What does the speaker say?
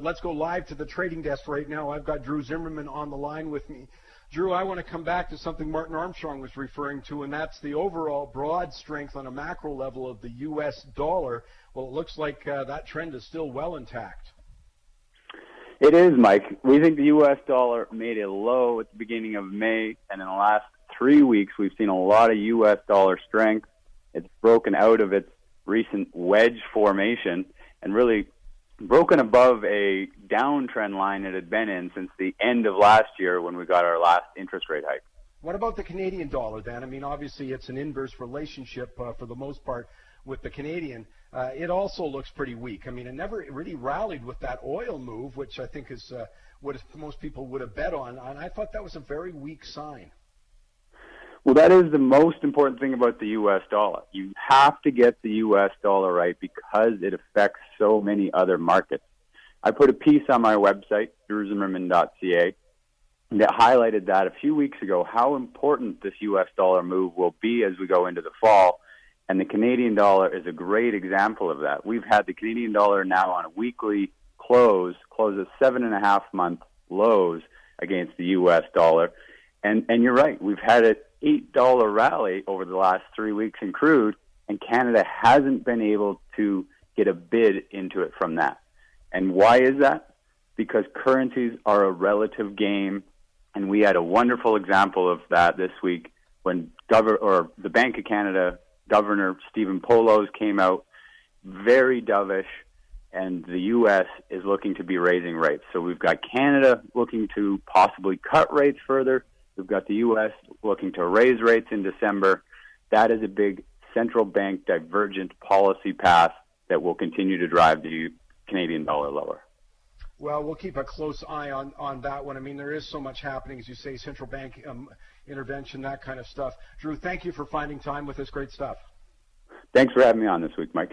let's go live to the trading desk right now. I've got Drew Zimmerman on the line with me. Drew, I want to come back to something Martin Armstrong was referring to, and that's the overall broad strength on a macro level of the U.S. dollar. Well, it looks like that trend is still well intact. It is, Mike. We think the U.S. dollar made a low at the beginning of May, and in the last 3 weeks, we've seen a lot of U.S. dollar strength. It's broken out of its recent wedge formation and really broken above a downtrend line it had been in since the end of last year when we got our last interest rate hike. What about the Canadian dollar then? I mean, obviously it's an inverse relationship for the most part with the Canadian. It also looks pretty weak. I mean, it never really rallied with that oil move, which I think is what most people would have bet on. And I thought that was a very weak sign. Well, that is the most important thing about the U.S. dollar. You have to get the U.S. dollar right because it affects so many other markets. I put a piece on my website, drewzimmerman.ca, that highlighted that a few weeks ago, how important this U.S. dollar move will be as we go into the fall. And the Canadian dollar is a great example of that. We've had the Canadian dollar now on a weekly close at 7.5-month lows against the U.S. dollar. And you're right, we've had an $8 rally over the last 3 weeks in crude, and Canada hasn't been able to get a bid into it from that. And why is that? Because currencies are a relative game, and we had a wonderful example of that this week when the Bank of Canada Governor Stephen Poloz came out very dovish, and the U.S. is looking to be raising rates. So we've got Canada looking to possibly cut rates further. We've got the U.S. looking to raise rates in December. That is a big central bank divergent policy path that will continue to drive the Canadian dollar lower. Well, we'll keep a close eye on that one. I mean, there is so much happening, as you say, central bank intervention, that kind of stuff. Drew, thank you for finding time with us. Great stuff. Thanks for having me on this week, Mike.